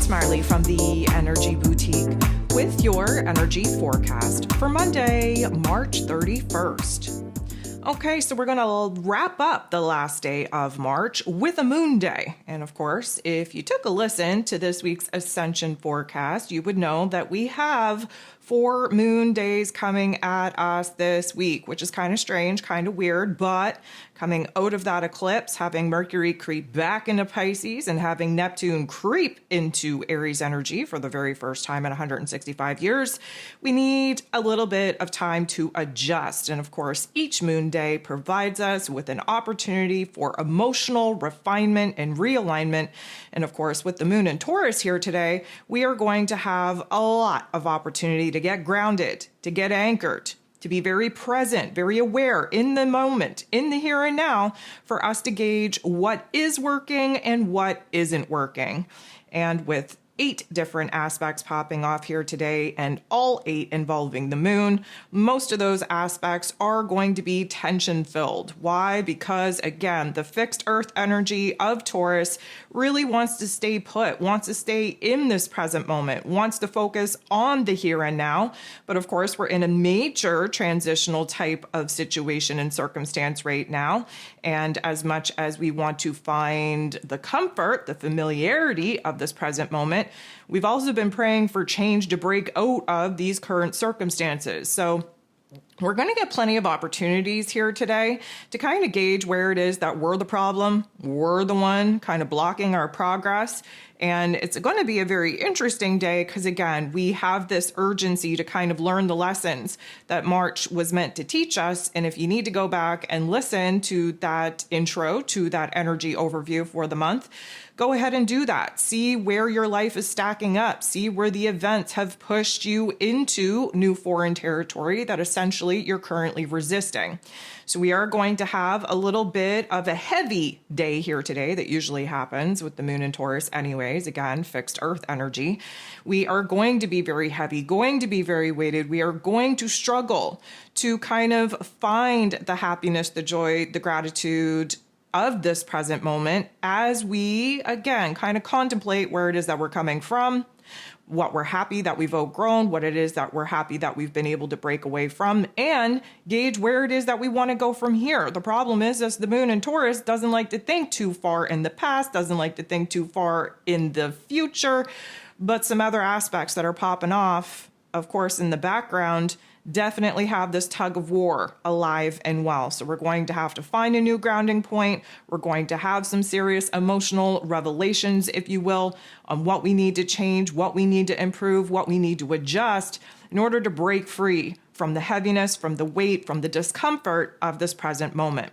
Smiley from the Energy Boutique with your energy forecast for Monday, March 31st. Okay, so we're going to wrap up the last day of March with a moon day. And of course, if you took a listen to this week's Ascension forecast, you would know that we have 4 moon days coming at us this week, which is kind of strange, kind of weird, but coming out of that eclipse, having Mercury creep back into Pisces and having Neptune creep into Aries energy for the very first time in 165 years, we need a little bit of time to adjust. And of course, each moon day provides us with an opportunity for emotional refinement and realignment. And of course, with the moon in Taurus here today, we are going to have a lot of opportunity to get grounded, to get anchored, to be very present, very aware in the moment, in the here and now, for us to gauge what is working and what isn't working. And with 8 different aspects popping off here today, and all 8 involving the moon, most of those aspects are going to be tension filled. Why? Because again, the fixed earth energy of Taurus really wants to stay put, wants to stay in this present moment, wants to focus on the here and now. But of course, we're in a major transitional type of situation and circumstance right now. And as much as we want to find the comfort, the familiarity of this present moment, we've also been praying for change to break out of these current circumstances. So we're going to get plenty of opportunities here today to kind of gauge where it is that we're the problem, we're the one kind of blocking our progress. And it's going to be a very interesting day because, again, we have this urgency to kind of learn the lessons that March was meant to teach us. And if you need to go back and listen to that intro, to that energy overview for the month, go ahead and do that. See where your life is stacking up. See where the events have pushed you into new foreign territory that essentially you're currently resisting. So we are going to have a little bit of a heavy day here today that usually happens with the moon in Taurus anyways. Again, fixed earth energy. We are going to be very heavy, going to be very weighted. We are going to struggle to kind of find the happiness, the joy, the gratitude of this present moment as we, again, kind of contemplate where it is that we're coming from, what we're happy that we've outgrown, what it is that we're happy that we've been able to break away from, and gauge where it is that we want to go from here. The problem is the moon in Taurus doesn't like to think too far in the past, doesn't like to think too far in the future, but some other aspects that are popping off, of course, in the background definitely have this tug of war alive and well. So we're going to have to find a new grounding point. We're going to have some serious emotional revelations, if you will, on what we need to change, what we need to improve, what we need to adjust in order to break free from the heaviness, from the weight, from the discomfort of this present moment.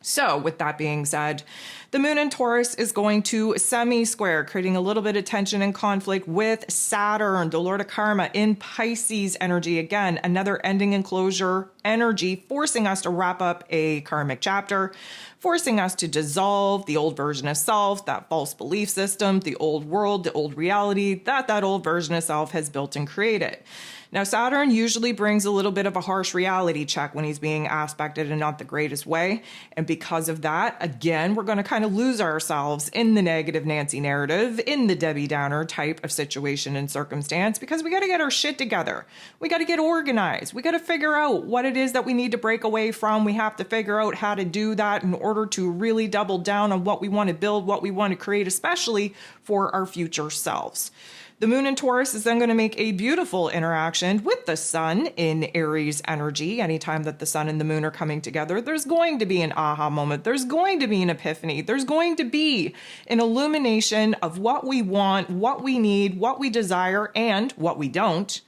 So with that being said, the moon in Taurus is going to semi-square, creating a little bit of tension and conflict with Saturn, the Lord of Karma, in Pisces energy. Again, another ending and closure energy, forcing us to wrap up a karmic chapter, forcing us to dissolve the old version of self, that false belief system, the old world, the old reality that old version of self has built and created. Now, Saturn usually brings a little bit of a harsh reality check when he's being aspected in not the greatest way. And because of that, again, we're going to kind of lose ourselves in the negative Nancy narrative, in the Debbie Downer type of situation and circumstance, because we got to get our shit together. We got to get organized. We got to figure out what it is that we need to break away from. We have to figure out how to do that in order to really double down on what we want to build, what we want to create, especially for our future selves. The moon in Taurus is then going to make a beautiful interaction with the sun in Aries energy. Anytime that the sun and the moon are coming together, there's going to be an aha moment. There's going to be an epiphany. There's going to be an illumination of what we want, what we need, what we desire, and what we don't,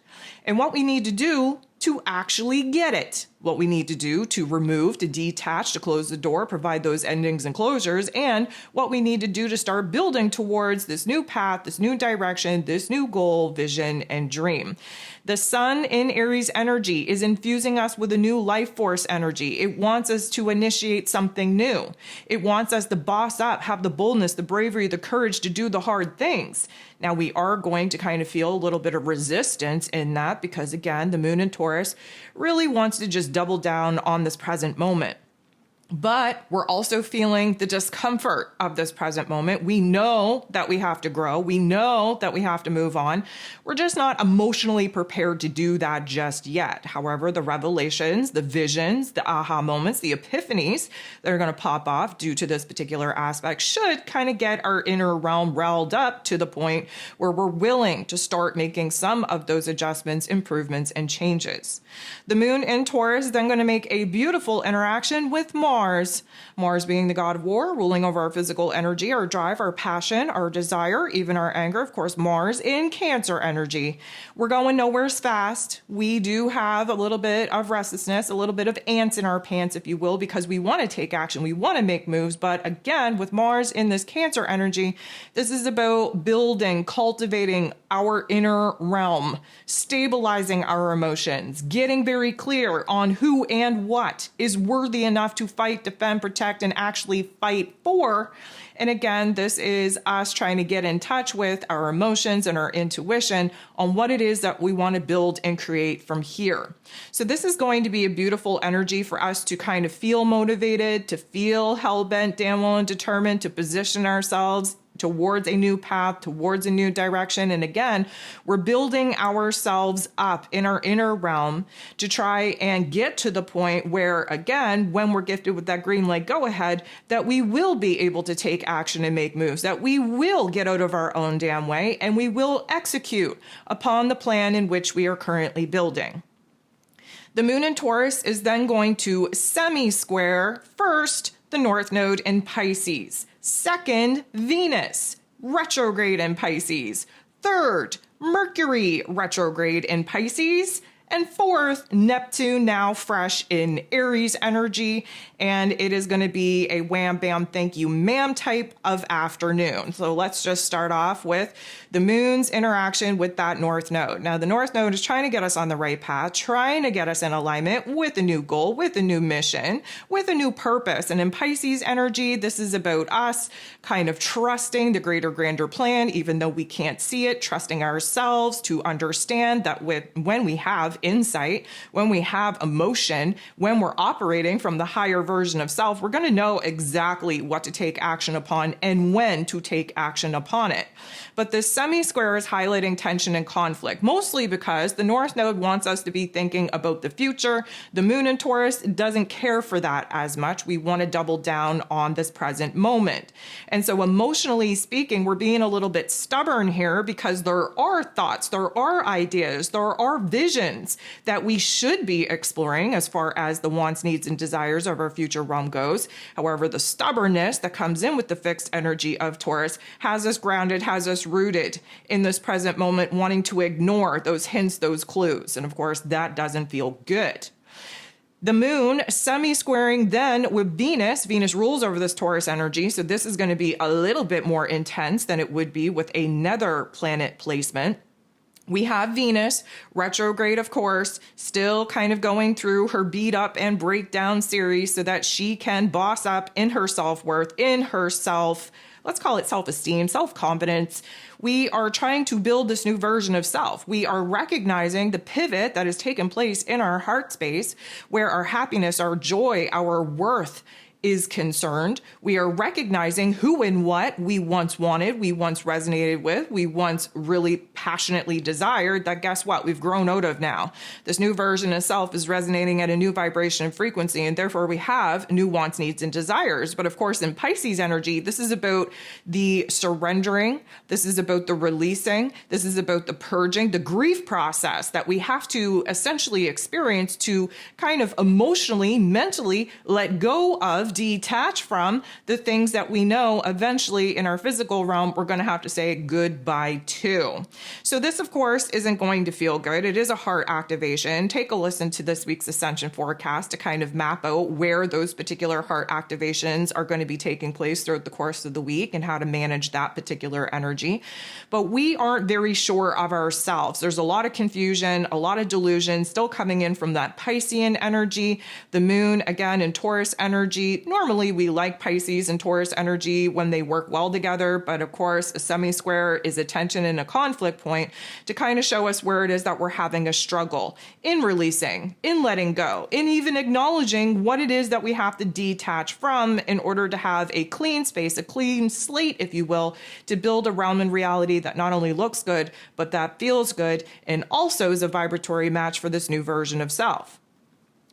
and what we need to do to actually get it. What we need to do to remove, to detach, to close the door, provide those endings and closures, and what we need to do to start building towards this new path, this new direction, this new goal, vision, and dream. The sun in Aries energy is infusing us with a new life force energy. It wants us to initiate something new. It wants us to boss up, have the boldness, the bravery, the courage to do the hard things. Now, we are going to kind of feel a little bit of resistance in that because, again, the moon in Taurus really wants to just double down on this present moment. But we're also feeling the discomfort of this present moment. We know that we have to grow. We know that we have to move on. We're just not emotionally prepared to do that just yet. However, the revelations, the visions, the aha moments, the epiphanies that are going to pop off due to this particular aspect should kind of get our inner realm riled up to the point where we're willing to start making some of those adjustments, improvements, and changes. The moon in Taurus is then going to make a beautiful interaction with Mars. Mars being the god of war, ruling over our physical energy, our drive, our passion, our desire, even our anger. Of course, Mars in Cancer energy. We're going nowhere's fast. We do have a little bit of restlessness, a little bit of ants in our pants, if you will, because we want to take action. We want to make moves. But again, with Mars in this Cancer energy, this is about building, cultivating our inner realm, stabilizing our emotions, getting very clear on who and what is worthy enough to fight, defend, protect, and actually fight for. And again, this is us trying to get in touch with our emotions and our intuition on what it is that we want to build and create from here. So this is going to be a beautiful energy for us to kind of feel motivated, to feel hell-bent, damn well and determined, to position ourselves towards a new path, towards a new direction. And again, we're building ourselves up in our inner realm to try and get to the point where, again, when we're gifted with that green light go ahead, that we will be able to take action and make moves, that we will get out of our own damn way, and we will execute upon the plan in which we are currently building. The moon in Taurus is then going to semi-square first the North Node in Pisces. Second, Venus, retrograde in Pisces. Third, Mercury, retrograde in Pisces. And fourth, Neptune, now fresh in Aries energy. And it is going to be a wham, bam, thank you, ma'am type of afternoon. So let's just start off with the moon's interaction with that North Node. Now, the North Node is trying to get us on the right path, trying to get us in alignment with a new goal, with a new mission, with a new purpose. And in Pisces energy, this is about us kind of trusting the greater, grander plan, even though we can't see it, trusting ourselves to understand that when we have insight, when we have emotion, when we're operating from the higher version of self, we're going to know exactly what to take action upon and when to take action upon it. But this semi-square is highlighting tension and conflict, mostly because the North Node wants us to be thinking about the future. The moon in Taurus doesn't care for that as much. We want to double down on this present moment. And so emotionally speaking, we're being a little bit stubborn here because there are thoughts, there are ideas, there are visions that we should be exploring as far as the wants, needs, and desires of our future realm goes. However, the stubbornness that comes in with the fixed energy of Taurus has us grounded, has us rooted in this present moment, wanting to ignore those hints, those clues. And of course, that doesn't feel good. The moon semi-squaring then with Venus. Venus rules over this Taurus energy, so this is going to be a little bit more intense than it would be with another planet placement. We have Venus, retrograde, of course, still kind of going through her beat up and breakdown series so that she can boss up in her self-worth, in her let's call it self-esteem, self-confidence. We are trying to build this new version of self. We are recognizing the pivot that has taken place in our heart space where our happiness, our joy, our worth is concerned. We are recognizing who and what we once wanted, we once resonated with, we once really passionately desired, that guess what? We've grown out of now. This new version of self is resonating at a new vibration and frequency, and therefore we have new wants, needs, and desires. But of course, in Pisces energy, this is about the surrendering, this is about the releasing, this is about the purging, the grief process that we have to essentially experience to kind of emotionally, mentally let go of, detach from the things that we know eventually in our physical realm we're going to have to say goodbye to. So this, of course, isn't going to feel good. It is a heart activation. Take a listen to this week's Ascension forecast to kind of map out where those particular heart activations are going to be taking place throughout the course of the week and how to manage that particular energy. But we aren't very sure of ourselves. There's a lot of confusion, a lot of delusion still coming in from that Piscean energy. The moon, again, in Taurus energy, energy. Normally, we like Pisces and Taurus energy when they work well together, but of course, a semi-square is a tension and a conflict point to kind of show us where it is that we're having a struggle in releasing, in letting go, in even acknowledging what it is that we have to detach from in order to have a clean space, a clean slate, if you will, to build a realm and reality that not only looks good, but that feels good and also is a vibratory match for this new version of self.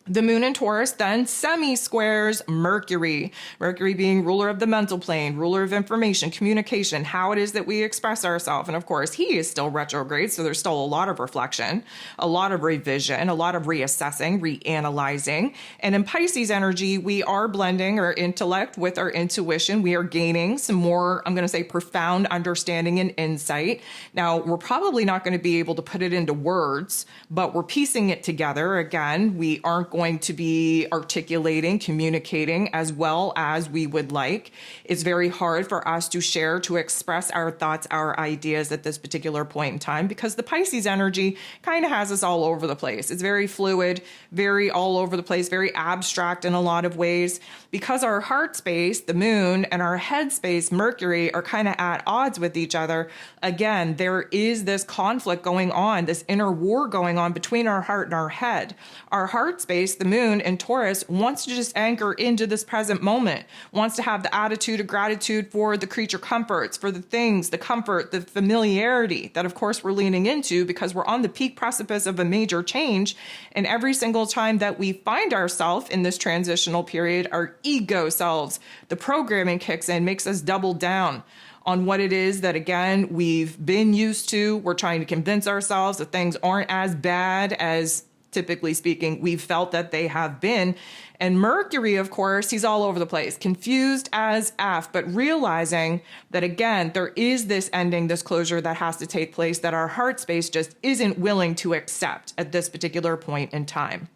The moon in Taurus then semi-squares Mercury. Mercury being ruler of the mental plane, ruler of information, communication, how it is that we express ourselves. And of course, he is still retrograde, so there's still a lot of reflection, a lot of revision, a lot of reassessing, reanalyzing. And in Pisces energy, we are blending our intellect with our intuition. We are gaining some more, I'm going to say, profound understanding and insight. Now, we're probably not going to be able to put it into words, but we're piecing it together. Again, we aren't going to be articulating, communicating as well as we would like. It's very hard for us to share, to express our thoughts, our ideas at this particular point in time because the Pisces energy kind of has us all over the place. It's very fluid, very all over the place, very abstract in a lot of ways. Because our heart space, the moon, and our head space, Mercury, are kind of at odds with each other. Again, there is this conflict going on, this inner war going on between our heart and our head. Our heart space, the moon in Taurus, wants to just anchor into this present moment, wants to have the attitude of gratitude for the creature comforts, for the things, the comfort, the familiarity that of course we're leaning into because we're on the peak precipice of a major change. And every single time that we find ourselves in this transitional period, our ego selves, the programming kicks in, makes us double down on what it is that, again, we've been used to. We're trying to convince ourselves that things aren't as bad as, typically speaking, we've felt that they have been. And Mercury, of course, he's all over the place, confused as F, but realizing that, again, there is this ending, this closure that has to take place that our heart space just isn't willing to accept at this particular point in time.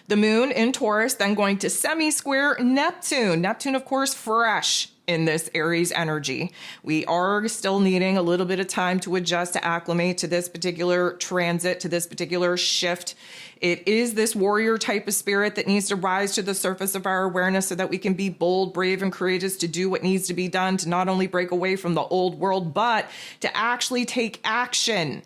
The moon in Taurus then going to semi-square Neptune. Neptune, of course, fresh in this Aries energy. We are still needing a little bit of time to adjust, to acclimate to this particular transit, to this particular shift. It is this warrior type of spirit that needs to rise to the surface of our awareness so that we can be bold, brave, and courageous to do what needs to be done to not only break away from the old world, but to actually take action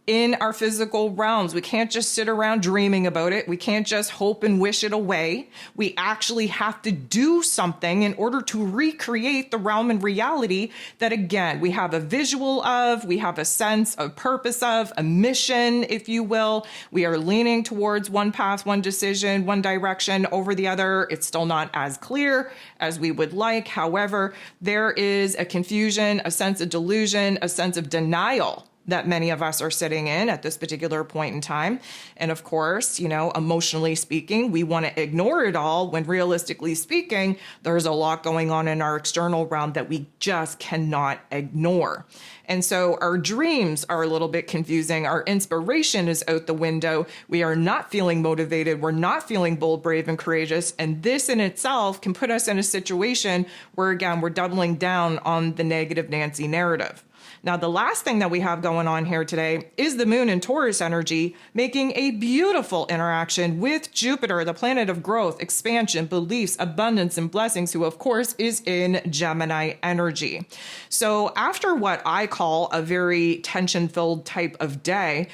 in our physical realms. We can't just sit around dreaming about it. We can't just hope and wish it away. We actually have to do something in order to recreate the realm and reality that, again, we have a visual of, we have a sense of purpose of, a mission, if you will. We are leaning towards one path, one decision, one direction over the other. It's still not as clear as we would like. However, there is a confusion, a sense of delusion, a sense of denial that many of us are sitting in at this particular point in time. And of course, emotionally speaking, we want to ignore it all when realistically speaking, there's a lot going on in our external realm that we just cannot ignore. And so our dreams are a little bit confusing. Our inspiration is out the window. We are not feeling motivated. We're not feeling bold, brave, and courageous. And this in itself can put us in a situation where, again, we're doubling down on the negative Nancy narrative. Now, the last thing that we have going on here today is the moon in Taurus energy making a beautiful interaction with Jupiter, the planet of growth, expansion, beliefs, abundance, and blessings, who, of course, is in Gemini energy. So after what I call a very tension-filled type of day,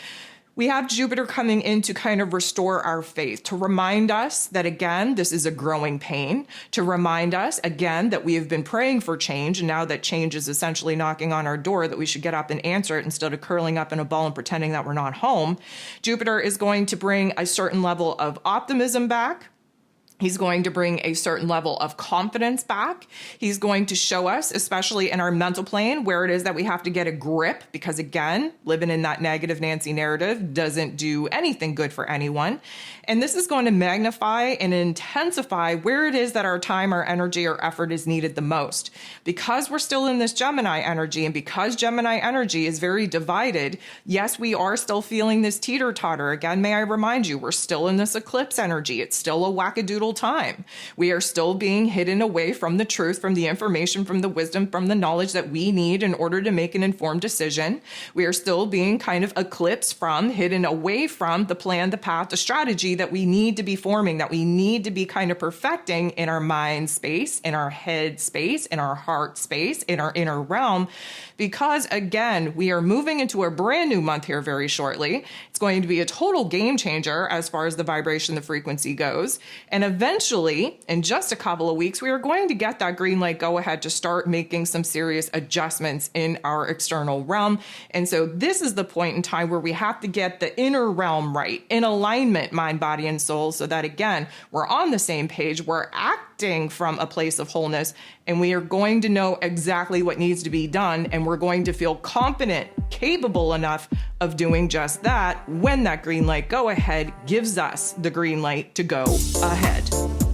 we have Jupiter coming in to kind of restore our faith, to remind us that, again, this is a growing pain, to remind us, again, that we have been praying for change, and now that change is essentially knocking on our door, that we should get up and answer it instead of curling up in a ball and pretending that we're not home. Jupiter is going to bring a certain level of optimism back. He's going to bring a certain level of confidence back. He's going to show us, especially in our mental plane, where it is that we have to get a grip because, again, living in that negative Nancy narrative doesn't do anything good for anyone. And this is going to magnify and intensify where it is that our time, our energy, our effort is needed the most. Because we're still in this Gemini energy, and because Gemini energy is very divided, yes, we are still feeling this teeter-totter. Again, may I remind you, we're still in this eclipse energy. It's still a wackadoodle single time. We are still being hidden away from the truth, from the information, from the wisdom, from the knowledge that we need in order to make an informed decision. We are still being kind of eclipsed from, hidden away from the plan, the path, the strategy that we need to be forming, that we need to be kind of perfecting in our mind space, in our head space, in our heart space, in our inner realm. Because again, we are moving into a brand new month here very shortly. It's going to be a total game changer as far as the vibration, the frequency goes. And eventually, in just a couple of weeks, we are going to get that green light go ahead to start making some serious adjustments in our external realm. And so this is the point in time where we have to get the inner realm right, in alignment, mind, body, and soul, so that again, we're on the same page, we're acting from a place of wholeness, and we are going to know exactly what needs to be done, and we're going to feel confident, capable enough of doing just that when that green light go ahead gives us the green light to go ahead.